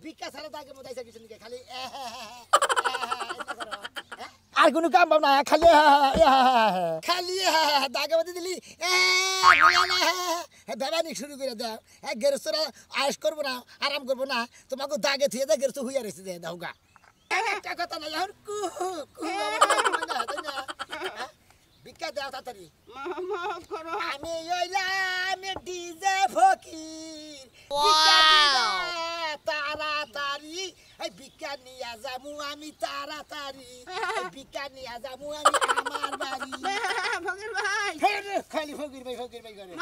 ভিক্ষা ছাড়া দাগে মদাইছে কিছু নাকি খালি আর কোনো কাম পাব না খালি খালি দাগে মধ্যে দিলি বেবানি শুরু করে দাও গেরস্তরা আয়েস করবো না আরাম করবো না তোমাকে দাগে থুয়ে দেয় গেরস্ত হুইয়া রয়েছে দে দাও গা একটা কথা নাই আর ভিক্ষা দেওয়া তাড়াতাড়ি আমি আমি ডিজে ফকির তাড়াতাড়ি ভিক্ষা নিয়ে যাবো আমি তাড়াতাড়ি ভিক্ষা নিয়ে যাবো আমি আমার বাড়ি খালি ফকির ভাই করে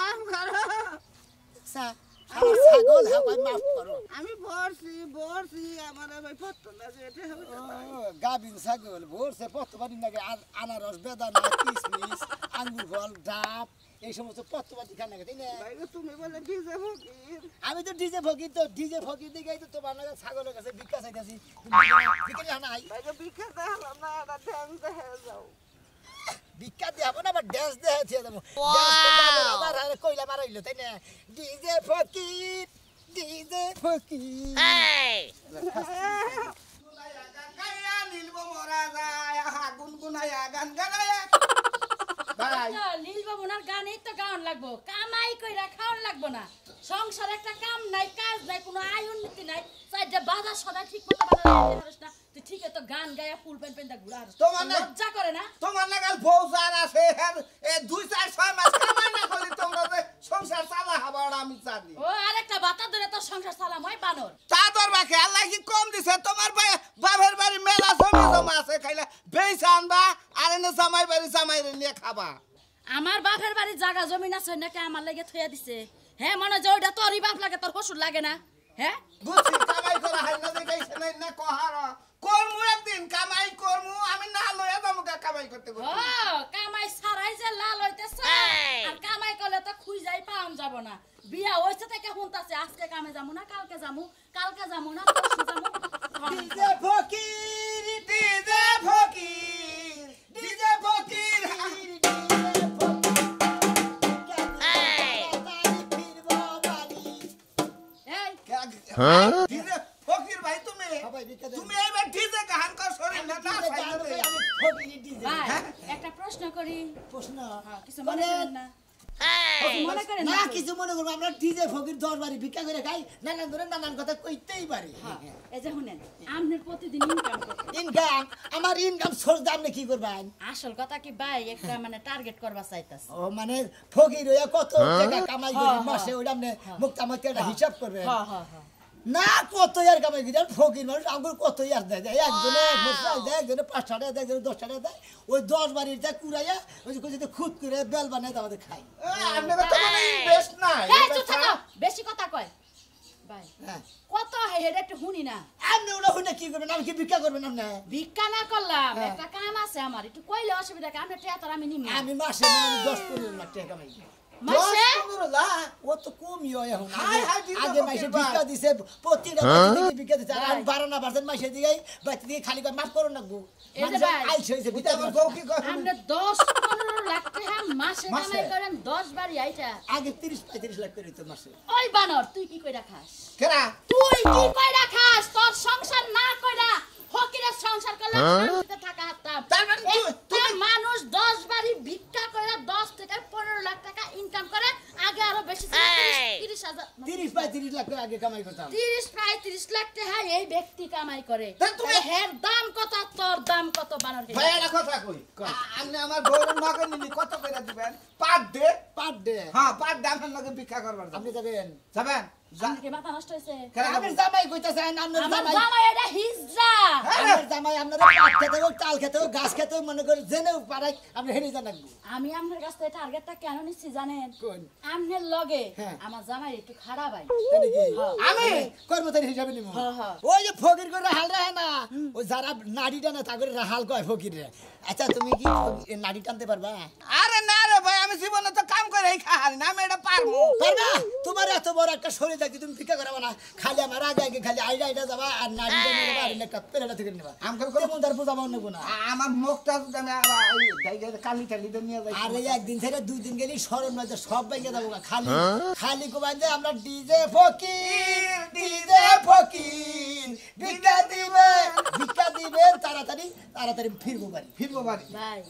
ছাগল হাওয়াই মাফ করো আমি বলছি আমার ভাই পত্তলা যেতে হবে গাবিন ছাগল ভরছে পত্তবাড়ি নাকি আনারস বেদানা কিশমিশ আঙ্গুর ফল ডাব এই সমস্ত পত্তবাড়ি খান নাকি তাই না তুমি বলে ডিজে ফকির আমি তো ডিজে ফকির দিকেই তো তোমার নাকি ছাগলের কাছে ভিক্ষা চাইতেছি ভিক্ষা নাই ভিক্ষা দেখালাম না এটা ড্যান্স দেখে যাও ভিক্ষা দেব না বা ড্যান্স দেখে দিয়ে দেবো কইলা মারাইলো তাই না ডিজে ফকির নীলবাবুনার গানেই তো গান লাগবো কামাই কইরা খাওয়ান লাগবো না সংসার একটা কাম নাই কাজ নাই কোনো আয় উন্নতি নাই চাইতে বাজার সদাই ঠিক মতো বাজার না তুই ঠিক তো গান গায়া ফুল প্যান্ট প্যান্ট ঘুরা তোমার লজ্জা করে না তোমার নাগাল ফৌজার আছে এ 2-4-6 মাস কামাই না করলে তোমরা যে সংসার চালা হবা আমি জানি ও আরেকটা বাতা ধরে তো সংসার চালাম হয় বানর তা তোর বাকে আল্লাহ কি কম দিছে তোমার বাপের বাড়ি মেলা জমা আছে খাইলে বেইছ আনবা আর এনে জামাই নিয়ে খাবা আমার বাপের বাড়ি জায়গা জমিন আছে নাকি আমার লাগে থইয়া দিছে হ্যাঁ মনে যে ওইটা তোরই বাপ লাগে তোর শ্বশুর লাগে না হ্যাঁ বুঝছি কামাই করা হয় না দেখাইছে না কহার করমু একদিন কামাই করমু আমি না লয়া যাবো কামাই করতে ও কামাই ছাড়াই যে লাল হইতেছে আর কামাই করলে তো খুঁজাই পাওয়া যাব না বিয়া হইছে থেকে হুনতাছে আজকে কামে যামু না কালকে যামু না পরশু যামু ডিজে ফকির ডিজে ফকির ভাই তুমি এবার ডিজে গান কর শরীর না একটা প্রশ্ন করি প্রশ্ন কিছু মনে করেন না মনে করেন না কিছু মনে করবো আমরা ডিজে ফকির 10 বাড়ি ভিক্ষা করে খাই নানান কথা কইতেই পারি এই যে শুনেন আপনার প্রতিদিন ইনকাম আমার ইনকাম সোর্স দাম কি করবেন আসল কথা কি ভাই একটা মানে টার্গেট করবা চাইতাছ ও মানে ফকির হইয়া কত টাকা কামাই করি মাসে ওইটা আপনি মুক্তামত একটা হিসাব করবেন না কত ইয়ার কামাই করি ফকির মানুষ আঙ্গুর কত ইয়ার দেয় একজনে 1 টাকা দেয় একজনে 5 টাকা দেয় একজনে 10 টাকা দেয় ওই 10 বাড়ির যা কুড়াইয়া ওই যে খুদ করে বেল বানায় আমাদের খাই আপনারা তো মানে ইনভেস্ট নাই বেশি কথা কয় ভাই কত হেড একটু শুনি না আপনি ওরা শুনে কি করবেন আমি কি ভিক্ষা করবেন আপনি ভিক্ষা না করলাম একটা কাম আছে আমার একটু কইলে অসুবিধা কি আপনি টাকা আমি নিম আমি মাসে 10-15 লাখ টাকা কামাই মাসে 10-15 লাখ ও তো কমই হয় এখন হাই আগে মাসে ভিক্ষা দিছে প্রতিটা ভিক্ষা দিছে আর বারানা বারছেন মাসে দিয়ে বাইতে দিয়ে খালি করে মাফ করো না গো আইছ হইছে ভিতর বউ কি করে আপনি 10-15 লাখ টাকা মাসে কামাই করেন 10 বাড়ি আইটা আগে 30-35 লাখ করে তো মাসে ওই বানর তুই কি কইরা খাস কেরা তুই কি কইরা খাস তোর সংসার না কইরা ফকিরের সংসার করলে শান্তিতে থাকা হাততাম তার মানে তুই মানুষ 10 বাড়ি ভিক্ষা কইরা 10 থেকে 15 লাখ টাকা ইনকাম করে আগে আরো বেশি 30-35 লাখ করে আগে কামাই করতাম 30-35 লাখ টাকা এই ব্যক্তি কামাই করে তুমি হের দাম কত তোর দাম কত বানর ভাই একটা কথা কই আপনি আমার বউর নগদ নিনি কত কইরা দিবেন পার ডে হ্যাঁ পার ডে আপনার লগে ভিক্ষা করবার আপনি যাবেন জানকে মাথা নষ্ট হইছে আমি জামাই কইতাছেন আপনার আমার জামাই জামাই এটা হিজড়া আপনার জামাই আপনারা পাট খেতে হোক তাল খেতে হোক গাছ খেতে হোক মনে করে জেনে পারাই আপনি হেনে জানাক আমি আপনার কাছ থেকে টার্গেটটা কেন নিচ্ছি জানেন কোন আপনার লগে আমার জামাই একটু খারাপ হয় আমি কর্মচারী হিসাবে নিব হ্যাঁ ওই যে ফকির করে রাহাল রাহে না ওই যারা নাড়ি টানে তা করে রাহাল কয় ফকির রে আচ্ছা তুমি কি নাড়ি টানতে পারবা আরে না রে ভাই আমি জীবনে তো কাম করে খাই না আমি এটা পারবো পারবা তোমার এত বড় একটা শরীর থাকি তুমি ভিক্ষা করাবা না খালি আমার আগে খালি আইডা যাবা আর নাড়ি টানে নেবা আর একটা পেরেটা থেকে নেবা আমকে তেমন তার বোঝাবো নেব না আমার মুখটা আমি কালি টালি নিয়ে যাই আরে একদিন থেকে 2 দিন গেলি শরম নয় সব ভেঙে যাবো খালি খালি কোবাই আমরা ডিজে ফকির তাড়াতাড়ি ফিরবো বাড়ি। ভাই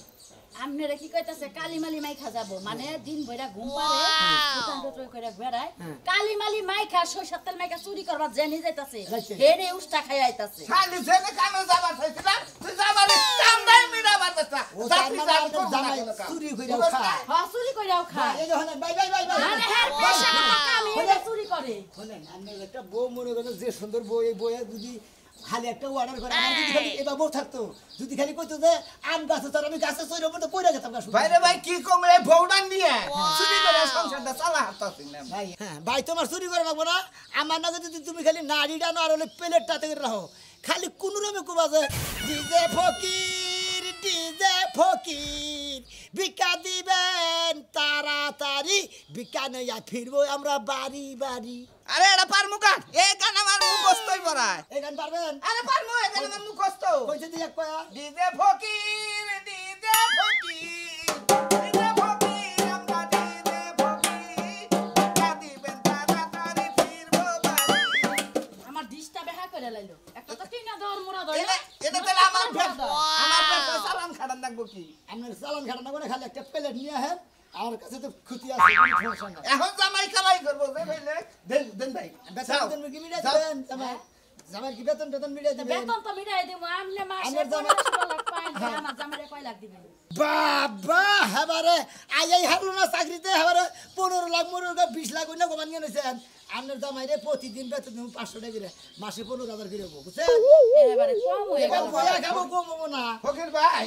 আমনেরা কি কইতাছে কালিমালি মাই খা যাব মানে দিন ভইরা ঘুম পারে দোকান টই কইরা বেড়ায় কালিমালি মাই খা 6-7 তেল মাইকা চুরি করবা জেনি যাইতাছে হেরে উস্তা খাই আইতাছে খালি জেনে কামে যাবার চাইছিলা তুই যাবারে কামদাই মিডা বারতাছ ও জামাই চুরি কইরাও খা। হ্যাঁ চুরি কইরাও খা এই যে হলেন বাই মানে হের পেশা কথা কামি এটা চুরি করে হলেন আমি একটা বউ মনে করেন যে সুন্দর বউ এই বউয়ে যদি খালি একটা অর্ডার করে আমার যদি খালি এবার বউ থাকতো যদি খালি কইতো যে আম গাছে তোর আমি গাছে চইরে উপর তো পড়ে গেতাম গাছ। ভাইরে ভাই কি কম এই বউডা নিয়ে চুরি করে সংসারটা চালা হাতাছিস না ভাই হ্যাঁ ভাই তোমার চুরি করে রাখবো না আমার না যদি তুমি খালি নাড়িটা না আর হলে প্লেটটাতে করে রাখো খালি কোন রকমে কোবা যে ডিজে ফকির বিকা দিবেন তাড়াতাড়ি বিকা নয়া ফিরবো আমরা বাড়ি বাড়ি। আরে এটা পারমু কাট এই গান আমার মুখস্থই পড়ায় এই গান পারবেন? আরে পারমু এই গান আমার মুখস্থ কইতে দিয়ে কয়া ডিজে ফকির আমরা ডিজে ফকির কাদিবেন তাড়াতাড়ি ফিরবো বাড়ি। আমার ডিশটা বেহা করে লাইলো একটা তো কিনা দর মোরা দর এটা তাহলে আমার পেট সালাম খাড়ান লাগবো কি আপনার চালান ঘাটা করে খালি একটা প্লেট নিয়ে আসেন আমার কাছে তো ক্ষতি আছে কোনো সমস্যা নাই। এখন জামাই কামাই করবো যে ভাইলে দেন ভাই বেতন কি মিলাই দেবেন জামাই কি বেতন মিলাই দেবেন? বেতন তো মিটাই দেবো আমনে মাসে আমার জামাই- 15 লাখ পাই আমার জামাইরে কয় লাখ দিবেন বাবা হেবারে আই হারলো না চাকরিতে হেবারে 15 লাখ 20 লাখ না কমান নিয়ে নিছেন আপনার জামাইরে প্রতিদিন বেতন দেবো 500 টাকা করে মাসে 15,000 করে হবো বুঝছেন? এবারে কম হয়ে এটা গেল বয়া খাবো কমবো না। ফকির ভাই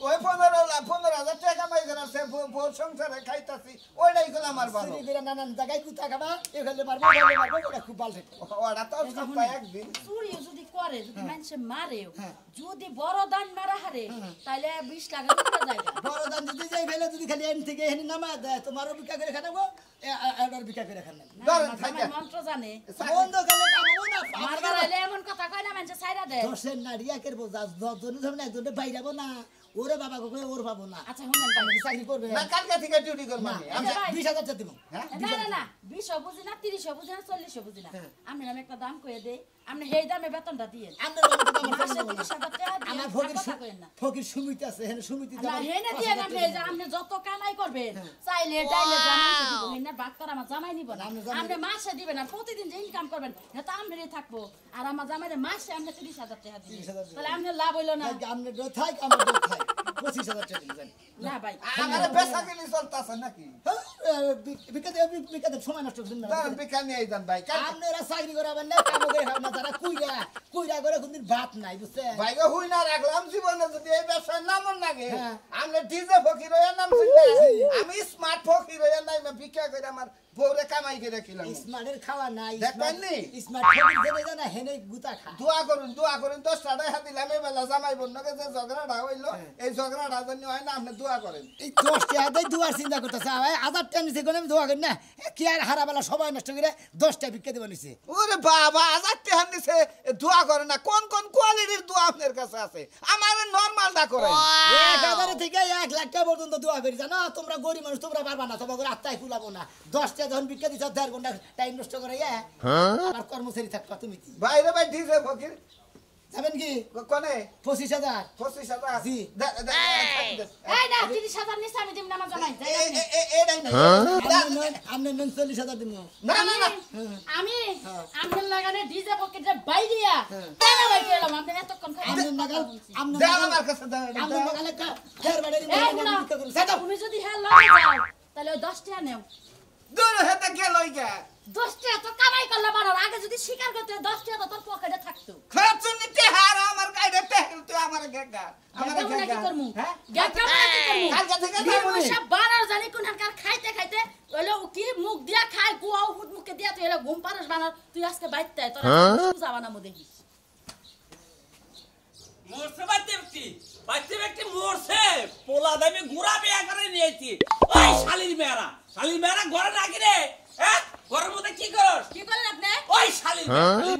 ওই 15,000 টাকা কামাই করার সে ভোর সংসারে খাইতাছি ওইটাই গেল আমার ভালো চুরি করে নানান জায়গায় কুতা খাবা এখানে মারবো ওটা খুব ভালো থাকে। ওরা তো সপ্তাহে একদিন চুরি যদি করে যদি মানুষে মারেও হ্যাঁ। যদি বড় দান মারা হারে তাহলে 20 টাকা করে যায় বড় দাম যদি যাই ফেলে যদি খালি এন থেকে এখানে নামা দেয় তোমারও বিকা করে খানাবো এবার বিকা করে খান ধরেন থাকে মন্ত্র জানে বন্ধ করে খাবো না মারবার হইলে এমন কথা কয় না মানুষে ছাইরা দেয় দশের নারী একের বোঝা 10 জনের সামনে একজনে বাইরাবো না ওরে বাবা কই ওর পাবো না আচ্ছা শুনেন আমি কি চাকরি করবে না কালকে থেকে ডিউটি করব না আমি আমি 20,000 টাকা দিব হ্যাঁ না না না 20 বুঝি না 30 বুঝি না 40 বুঝি না হ্যাঁ। আমি নামে একটা দাম কইয়া দেই আপনি সেই দামে বেতনটা দিয়ে আপনার বাবা তো আমার মাসে সামনে 30,000 টাকা দিয়ে আমার কথা কইেন না ফকির সুমিত আছে হেন সুমিতি না হেনে দিয়ে আপনি এই যে আপনি যত কামাই করবেন চাইলে ডাইলে জামাই দিব হেনে বাক্তার আমার জামাই নিব না আপনি মাসে দিবেন না প্রতিদিন যে ইনকাম করবেন এটা আমনেরই থাকবো আর আমার জামাইরে মাসে আপনি 30,000 টাকা দিবেন 30,000 দিবেন। তাহলে আপনি লাভ হইলো না আপনি থাক আমার থাক 25,000 টাকা দিবেন না ভাই আমার বেচা কিনি চলতাছে নাকি বিকাতে সময় নষ্ট করবেন না ধরেন বিকা নিয়ে যান ভাই আপনারা চাকরি করাবেন না কাম করে খাবেন না যারা কুইরা করে কোনদিন ভাত নাই বুঝছেন ভাই গো হুই না রাখলাম জীবনে যদি এই ব্যবসার নাম লাগে হ্যাঁ। আমরা ডিজে ফকির হইয়া নাম শুনলে আমি স্মার্ট ফকির হইয়া নাই ভিক্ষা করে আমার বউরে কামাই করে খেলাম স্মার্টের খাওয়া নাই দেখবেননি? স্মার্ট ফকির জেনে জানা হেনে গুতা খা দোয়া করুন 10 টাকা দিলাম এই বেলা জামাই বোনকে যে ঝগড়াটা হইলো এই ঝগড়াটা জন্য হয় না আপনি দোয়া করেন এই 10 টাকা দেই দুয়ার চিন্তা করতেছে ভাই 1000 টাকা নিছে কোন আমি দোয়া করি না কি আর হারাবেলা সবাই নষ্ট করে 10 টাকা বিক্রি দেব নিছে ওরে বাবা আজাদ টেহান দিছে দোয়া করে না কোন কোন কোয়ালিটির দোয়া আপনার কাছে আছে আমার নরমালটা করেন 1000 থেকে 1 লাখ টাকা পর্যন্ত দোয়া করি জানো তোমরা গরিব মানুষ তোমরা পারবা না তোমাকে আত্মাই কুলাবো না 10 টাকা যখন বিক্রি দিছ 1.5 ঘন্টা টাইম নষ্ট করে আবার কর্মচারী থাকবা তুমি কি বাইরে ভাই ডিজে ফকির যাবেন কি কোনে 25,000 25,000 জি। এই না 30,000 নিছে আমি দিম না আমার জামাই যাই আপনি। এটাই না আপনি 40,000 দিব না না না আমি আমনের লাগানে ডিজে পকেটে বাইরিয়া কেন ভাই গেলাম আপনি এতক্ষণ আমনের নাগাল আমনের দেন আমার কাছে দেন আমনের নাগাল একটা ফের বাড়ি এই না বিক্রি করুন সাদা তুমি যদি হ্যাঁ লগে যাও তাহলে ওই 10 টাকা নেও দূর হেতে গেল ইগা 10 টাকা তো কামাই করলে বানার আগে যদি স্বীকার করতে 10 টাকা তো তোর পকেটে থাকতো খরচুনি তেহার আমার কাইডে তেহেল তুই আমার গেগা আমার গেগা কি গেগা করমু হ্যাঁ গেগা কি করমু কালকে থেকে দিয়ে যাবো নি। সব বানার জানি কোন হালকার খাইতে খাইতে ওইলো কি মুখ দিয়া খায় কুয়া উঠ মুখে দিয়া তুই এলা ঘুম পারস বানার তুই আজকে বাইতে তোর সুজা বানামু দেখিস মরছে বাইতে ব্যক্তি মরছে পোলা দামে গুড়া বিয়া করে নিয়েছি ওই শালির মেয়েরা ঘরে রাখি রে হ্যাঁ ঘরের মধ্যে কি করস কি করলেন আপনি ওই শালির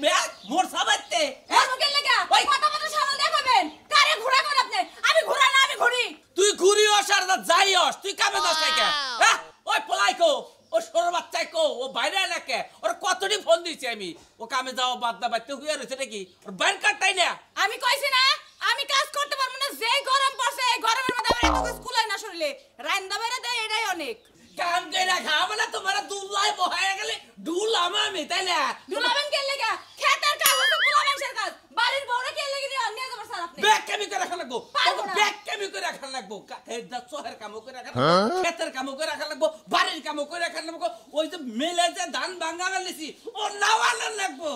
মেয়ে মরছে বাইতে মুখের লাগা ওই কথা কথা সামনে দেখাবেন কারে ঘোরা কর আপনি আমি ঘোরা না আমি ঘুরি তুই ঘুরিস আর যাইস তুই কামে দাস কে হ্যাঁ ওই পোলাই কো ও সর বাচ্চাই কো ও বাইরে এলাকে ওর কতটি ফোন দিয়েছি আমি ও কামে যাওয়া বাদ না বাইতে হুইয়া রয়েছে নাকি ওর বাইর কাটটাই না আমি কইছি না আমি কাজ করতে পারবো না যেই গরম পড়ছে এই গরমের মধ্যে আমার এত কাজ কুলাই না শরীরে রান্না বাইরে দেয় এটাই অনেক কাম কইরা খাওয়া না তোমার দুলাই বহায় গেলে ডুলাম আমি তাই না দুলাবেন কে লাগা খেতের কাজ হচ্ছে পোলা মানুষের কাজ বাড়ির বউরে কে লাগি নিয়ে যাবার স্যার আপনি ব্যাগ কামি করে রাখা লাগবো পারবো না। ব্যাগ কামি করে রাখা লাগবো এই দা চহের কাম করে রাখা লাগবো ক্ষেতের কাম করে রাখা লাগবো বাড়ির কাম করে রাখা লাগবো ওই যে মেলে যে ধান ভাঙা গেলেছি ও নাওয়ানো লাগবো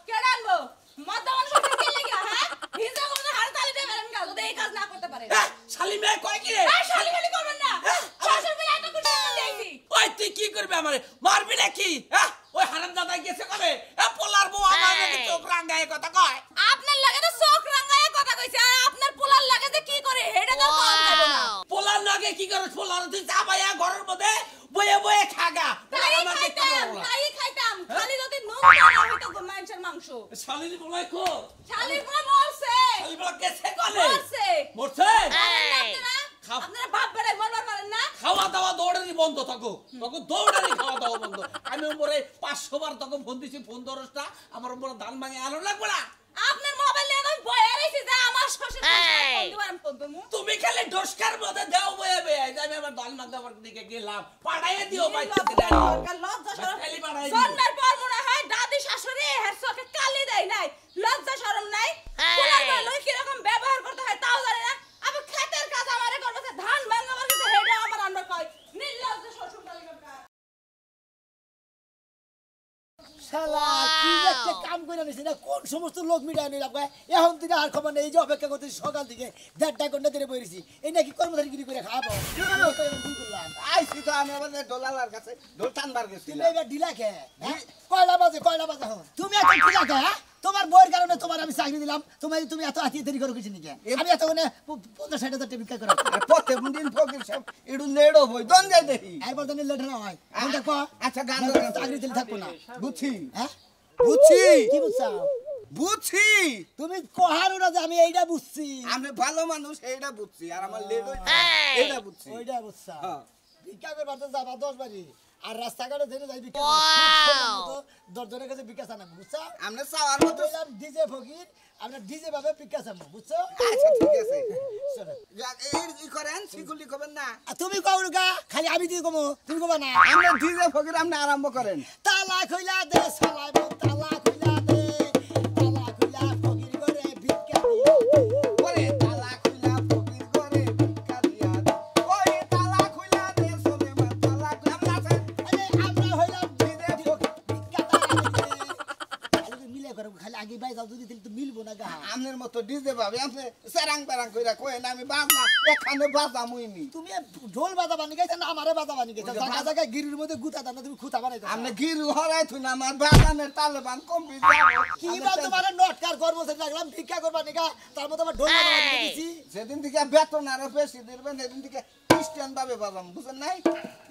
কে রানবো মদ মানুষের কে লাগা হ্যাঁ হিজা কোনো হার তালি দেবেন আমি কাজ ওদের এই কাজ না করতে পারে শালি মেয়ে কয় কি রে শালি মালি করবেন না শ্বশুর বলে এত কিছু দেইছি ওই তুই কি করবি আমারে মারবি নাকি হ্যাঁ ওই হারাম দাদা গেছে কবে পোলার বউ আমার নাকি চোখ রাঙ্গায় কথা কয় আপনার লাগে তো চোখ রাঙায় কথা কইছে আর আপনার পোলার লাগে যে কি করে হেডা তো কম যাবে না পোলার নাকি কি করে পোলার তুই চাবাইয়া ঘরের মধ্যে বয়ে বয়ে খাগা আমাকে তাই খাইতাম খালি যদি নুন দেওয়া হইতো মাংসের মাংস শালির বলাই কো শালির পুরো মরছে শালি বলা গেছে কলে মরছে মরছে খাও আপনারা বাপ বেড়ে মরবার পারেন না খাওয়া দাওয়া দৌড়ানি বন্ধ থাকো তখন দৌড়ানি খাওয়া দাওয়া বন্ধ আমি উপরে 500 বার তখন ফোন দিছি ফোন দরজটা আমার উপরে ধান ভাঙে আলো লাগবে না আপনার মোবাইল নিয়ে আমি বয়ে রইছি যে আমার শ্বশুর ফোন দিবার ফোন দেবো তুমি খালি ডোসকার মধ্যে দেও বয়ে বয়ে আমি আমার ধান মাগদাবার দিকে গেলাম পাঠাইয়ে দিও বাইতে দিলাই লজ্জা শরম খালি পাঠাই দিও জন্মের পর মনে হয় দাদি শাশুড়ি হের চোখে কালি দেয় নাই লজ্জা শরম নাই পোলার বলে কি রকম ব্যবহার করতে হয় তাও জানে না আবার খেতের কাজ আমারে করবে ধান ভাঙাবার কিছু হেডা আমার আন্ডার কয় নির্লজ্জ শ্বশুর বাড়ি কথা শালা কি যে একটা কাম করে নিছি না কোন সমস্ত লোক মিডিয়া নিলাম কয় এখন থেকে আর খবর নেই যে অপেক্ষা করতে সকাল থেকে 1.5 ঘন্টা ধরে বইরেছি এই নাকি কর্মচারীগিরি করে খাওয়াবো কি করলাম আইছি তো আমি আবার ডলার কাছে ডোল টানবার গেছি তুমি এবার ঢিলা খে কয়লা বাজে হন তুমি এত ঢিলা খে তোমার বইয়ের কারণে তোমার আমি চাকরি দিলাম তুমি এত আতি দেরি করে কিছু নিকে আমি এত মানে 50-60 হাজার টাকা বিক্রি করা প্রত্যেক দিন ফকির সব একটু লেডো হই দন যাই দেখি একবার তো লেট না হয় আমি দেখো আচ্ছা গান চাকরি দিলে থাকবো না বুঝছি হ্যাঁ বুঝছি কি বুঝছাও বুঝছি তুমি কহারো না যে আমি এইটা বুঝছি আমি ভালো মানুষ এইটা বুঝছি আর আমার লেডো এইটা বুঝছি ওইটা বুঝছা হ্যাঁ। ভিক্ষা করবার তো যাবা 10 বাড়ি আর রাস্তাঘাটে ধরে যাই ভিক্ষা দরজনের কাছে ভিক্ষা চান বুঝছা আমরা চাওয়ার মতো ডিজে ফকির আমরা ডিজে ভাবে ভিক্ষা চান বুঝছো আচ্ছা ঠিক আছে চলো। এই করেন সিকুলি করবেন না আর তুমি কও গা খালি আমি তুই কমো তুমি কবা না আমরা ডিজে ফকির আপনি আরম্ভ করেন তালা কইলা দে সালাই তালা কইলা দে তালা কইলা ফকির করে ভিক্ষা দিয়ে ওরে তালা খুইলা ফকির করে ভিক্ষা দিয়া দে ওরে তালা খুইলা দে সোনে মা তালা খুইলা আছে আরে আমরা হইলাম ডিজে ফকির ভিক্ষা তালা মিলে করে খালি আগে বাই যাও যদি তো মিলবো না গা আমনের মতো ডিজে ভাবে আপনি সারাং বারাং কইরা কইেন আমি বাজনা এখানে বাজামুইনি তুমি ঢোল বাজা বানি গেছ না আমারে বাজা বানি গেছ জায়গা জায়গা গিরির মধ্যে গুতা দাও না তুমি খুঁতা বানাইছো আপনি গিরু হরাই থুন আমার বাগানের তালেবান কমপ্লিট যাব কি বা তোমার নটকার কর্মচারী লাগলাম ভিক্ষা করবা নিকা তার মধ্যে আমার ঢোল বাজা বানি দিছি সেদিন থেকে বেতন আরো বেশি দিবেন সেদিন থেকে খ্রিস্টান ভাবে বাজাম বুঝেন নাই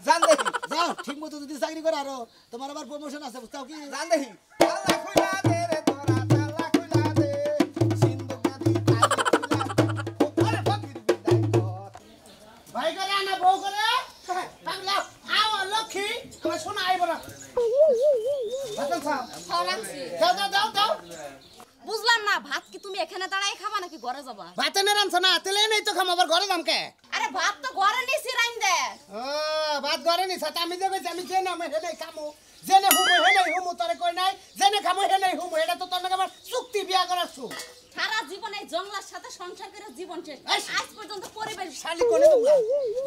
জান দেখি যাও ঠিক মতো যদি চাকরি করে আরো তোমার আবার প্রমোশন আছে বুঝতাও কি জান দেখি তালা খুইলা দে রে তোরা তালা খুইলা দে সিন্ধুক নদী তালা খুইলা ওরে ফকির বিদায় কর ভাই করে আনা বউ করে পাগলা আও লক্ষ্মী আমার শোনা আইব না ভাত খাও হরাংছি দাও বুঝলাম না ভাত কি তুমি এখানে দাঁড়াই খাবা নাকি ঘরে যাবা ভাত এনে রানছ না তেলে নেই তো খাম আবার ঘরে যাম কে আরে ভাত তো ঘরে নিছি রাইন দে ও ভাত ঘরে নি সাথে আমি দেবে আমি জেনে আমি হেলে খামু জেনে হুমু হেলে হুমু তোরে কই নাই জেনে খামু হেলে হুমু এটা তো তোর নাকি আবার চুক্তি বিয়া করাছু সারা জীবন এই জঙ্গলার সাথে সংসার করে জীবন শেষ এই আজ পর্যন্ত পরিবেশ শালি কোনে তোমরা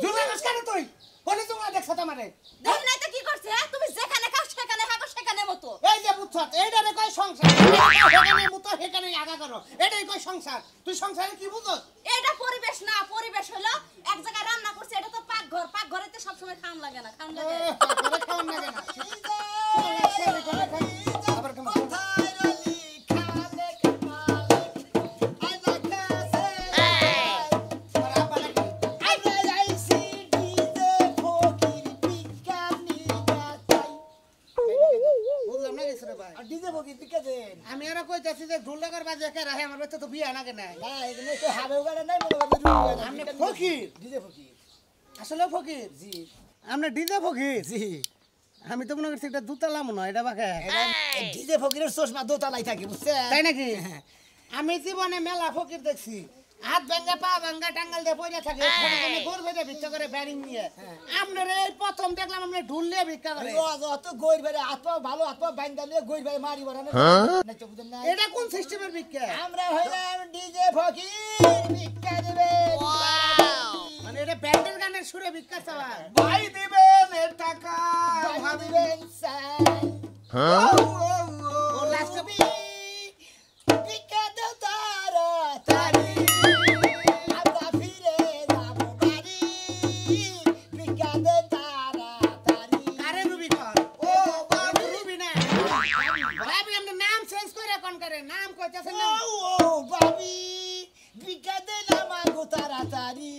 জুনা গাছ কেন তুই কোনে তোমরা দেখছ তোমারে দেখ নাই তো কি করছে তুমি যেখানে খাও সেখানে হাগো সেখানে মতো এই যে বুঝছত এইটারে কয় সংসার এখানে মতো এখানে আগা করো এটাই কয় সংসার তুই সংসারে কি বুঝছ এটা পরিবেশ না পরিবেশ হলো এক জায়গায় রান্না করছে এটা তো পাকঘরেতে সব সময় খাওয়ান লাগে না খাওয়ান লাগে ঘরে খাওয়ান লাগে না আবার কেমন ডিজে ফকির ভিক্ষা দেন আমি আর কইতাছি যে ঢোল লাগার বাজে কে রাহে আমার বাচ্চা তো বিয়া নাগে নাই না এখানে তো হাবে উগাড়ে নাই মনে করবে রুই আপনি ফকির ডিজে ফকির আসলে ফকির জি আপনি ডিজে ফকির জি আমি তো মনে করছি এটা দুতলা মনে হয় এটা বাঁকা ডিজে ফকিরের চশমা দোতলাই থাকে বুঝছে তাই নাকি আমি জীবনে মেলা ফকির দেখছি হাত ভাঙ্গা পা ভাঙ্গা টাঙ্গাল দিয়ে পড়ে থাকে গোর ভেজে ভিক্ষা করে ব্যারিং নিয়ে আপনার এই প্রথম দেখলাম আপনি ঢুল নিয়ে ভিক্ষা করে অত গইর বেড়ে আত্মা ভালো আত্মা বাইন্দা নিয়ে গইর বেড়ে মারি বড় না এটা কোন সিস্টেমের ভিক্ষা আমরা হইলাম ডিজে ফকির ভিক্ষা দেবে মানে এটা ব্যান্ডের গানের সুরে ভিক্ষা চাওয়া ভাই দিবেন এ টাকা ভাবিবেন সাই ও লাস্ট ভিক্ষা দাও তাড়াতাড়ি আমরা ফিরে যাব বাড়ি ভিক্ষা দে তাড়াতাড়ি কারে রুবি কর ও বাবু রুবি না ভাবি আপনি নাম চেঞ্জ করে কোন করে নাম কইতাছেন না ও বাবি ভিক্ষা দে না মাগো তাড়াতাড়ি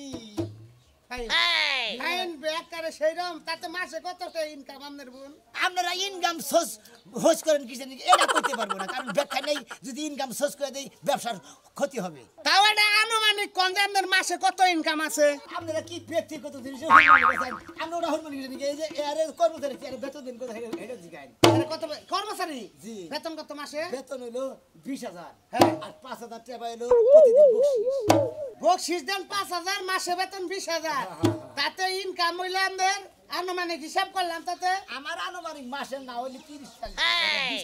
ফাইন ব্যাক করে সেইরকম তাতে মাসে কত টাকা ইনকাম আপনার বোন আপনারা ইনকাম সোর্স হোস করেন কিসের নাকি এটা করতে পারবো না কারণ ব্যাখ্যা নেই যদি ইনকাম সোর্স করে দেই ব্যবসার ক্ষতি হবে তাও এটা আনুমানিক কোন যে আপনার মাসে কত ইনকাম আছে আপনারা কি ব্যক্তিগত জিনিস হরমানি গেছেন আমরা ওরা হরমানি গেছেন এই যে এর কর্মচারী এর বেতন দিন কথা এটা জিগাই আরে কত কর্মচারী জি। বেতন কত মাসে বেতন হইলো 20,000 হ্যাঁ। আর 5,000 টাকা হইলো প্রতিদিন বকশিশ বকশিস দেন 5,000 মাসে বেতন 20,000 তাতে ইনকাম হইলে আমাদের আনুমানিক হিসাব করলাম তাতে আমার আনুমানিক মাসে না হইলে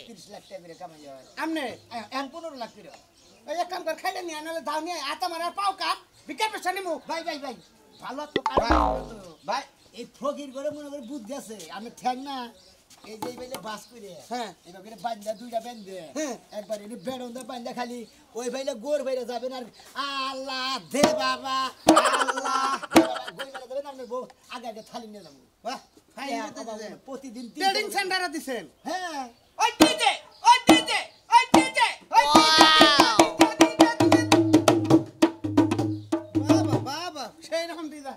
30 লাখ টাকা করে কামাই হয় আমনে এখন 15 লাখ করে ওই এক কাম কর খাইলে নিয়ে আনলে দাও নিয়ে আতা মারার পাও কাট বিকার পেছনে নিমু ভাই ভাই ভাই ভালো তো কাজ ভাই এই ফকির করে মনে করে বুদ্ধি আছে আমি ঠ্যাং না এই যে বেলে বাস করে হ্যাঁ। এবার করে বান্দা দুইটা বেঁধে হ্যাঁ। একবার এনে বেড়ন্দা বান্দা খালি ওই ভাইলে গোর বাইরে যাবেন আর আল্লাহ দে বাবা আল্লাহ দে বাবা গোর বাইরে যাবেন আপনি বউ আগে আগে থালি নিয়ে যাবো বাহ ফাইন হ্যাঁ, বাবা, প্রতিদিন ট্রেডিং সেন্টারে দিছেন হ্যাঁ ওই ডিজে ওই ডিজে ওই ডিজে ওই বাবা বাবা সেই রকম দিদা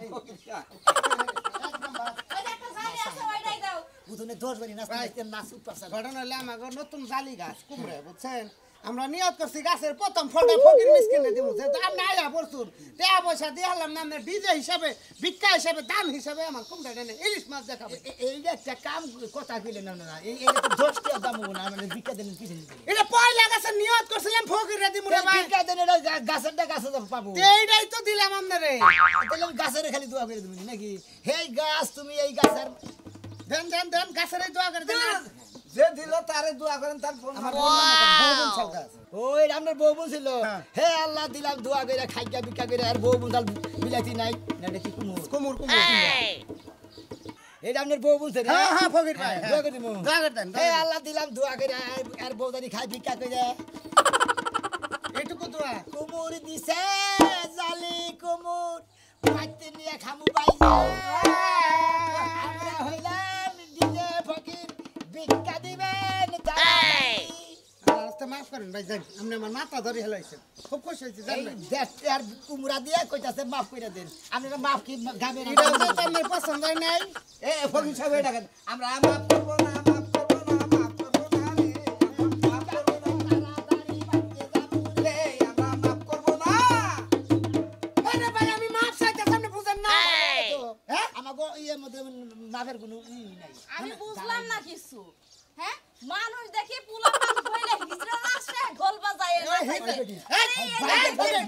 বুধনে 10 বারি নাচতে নাচ উঠপাছে ঘটনা হলে আমাকে নতুন জালি গাছ কুমড়ে বুঝছেন আমরা নিয়ত করছি গাছের প্রথম ফলটা ফকির মিসকিনে দিব যেহেতু আমরা আয়া পড়ছুন টাকা পয়সা দিয়ে হলাম না আমরা ডিজে হিসাবে ভিক্ষা হিসাবে দান হিসাবে আমার কুমড়া টেনে ইলিশ মাছ দেখাবে এইটা একটা কাম কথা কইলেন না এই এটা তো 10 টাকা দাম হবো না মানে বিক্কা দেন কিছু নেই এটা পয়লা গাছের নিয়ত করছিলাম ফকিরে দিব রে ভাই বিক্কা দেন এটা গাছেরটা গাছে পাবো এইটাই তো দিলাম আপনারে তাহলে আমি গাছের খালি দোয়া করে দেবো নাকি হেই গাছ তুমি এই গাছের দেন দেন দেন গাছের দোয়া করে দেন যে দিল তারে দোয়া করেন তার আমার বউ চলতে আছে ওই আমার বউ বলছিল হে আল্লাহ দিলাম দোয়া করে খাইয়া বিক্কা করে আর বউ বলতাল বিলাতি নাই না দেখি কুমুর কুমুর কুমুর এটা আপনার বউ বলছে রে হ্যাঁ হ্যাঁ ফকির ভাই দোয়া করে দিমু দোয়া করে দেন হে আল্লাহ দিলাম দোয়া করে আর বউ দানি খাই বিক্কা করে এইটুকু দোয়া কুমুর দিছে জালি কুমুর মাইতে নিয়ে খামু বাইজা আমরা হইলাম ডিজে ফকির ভিক্ষা দিবেন রাস্তা মাফ করেন ভাই যান আপনি আমার মাথা ধরে হেলাইছেন খুব খুশি হয়েছি এই জানবেন দেশে আর কুমড়া দিয়ে কইতাছে মাফ করে দেন আপনারা মাফ কি গাবে না এটা তো আপনার পছন্দ হয় নাই এ ফকির সাহেব এটা কেন আমরা মাফ করব না মাফ করব না মাফ করব না রে মাফ করব না তাড়াতাড়ি বাড়িতে যাবো রে আমরা মাফ করব না আরে ভাই আমি মাফ চাইতেছি আপনি বুঝেন না হ্যাঁ আমাগো ইয়ের মধ্যে মাফের কোনো ই নাই আমি বুঝলাম না কিছু হ্যাঁ মানুষ দেখি পুলা পান কইলে হিজরা আসে ঢোল বাজায়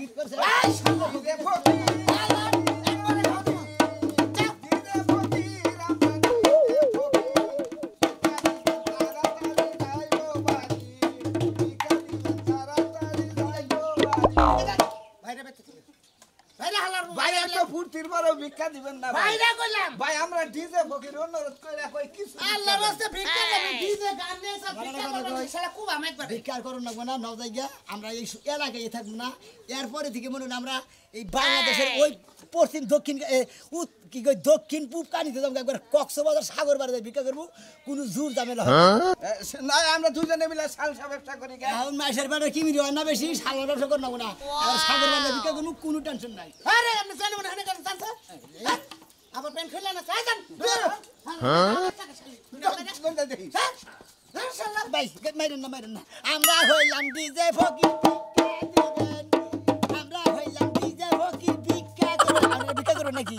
গীত করছে ডিজে ফকির একবারে খাও তো। ডিজে ফকির আমরা ডিজে ফকির তাড়াতাড়ি যাইবো বাড়ি তাড়াতাড়ি যাইবো বাড়ি ভাইরা বেঁচে ছিল। ভাইরা হালার ভাই এত ফুর্তির পরে ভিক্ষা দিবেন না ভাই ভাইরা কইলাম ভাই আমরা ডিজে ফকির অনুরোধ করে কই কিছু আল্লাহর রাস্তে ভিক্ষা দেবে ডিজে গান নিয়ে সব ভিক্ষা করবে শালা খুব আমি একবার ভিক্ষার করুন লাগবো না নও জায়গা আমরা এই এলাকায় থাকবো না এরপরে থেকে মনে হয় আমরা এই বাংলাদেশের ওই পশ্চিম দক্ষিণ কি কই দক্ষিণ পূব কানিতে যাবো একবার কক্সবাজার সাগর বাড়ি ভিক্ষা করবো কোনো জোর ঝামেলা হবে না আমরা দুজনে মিলে সালসা ব্যবসা করি গে এখন মাসের বেড়া কি মিলি হয় না বেশি সাগর ব্যবসা করবো না আর সাগর বাড়ি ভিক্ষা করবো কোনো টেনশন নাই আরে আপনি জানেন না হেনে কেন জানছে আবার পেন খেলা না চাই জান ভাই মাইরেন না আমরা হইলাম ডিজে ফকির ভিক্ষা দিবেন আমরা হইলাম ডিজে ফকির ভিক্ষা করবো আমরা ভিক্ষা করবো নাকি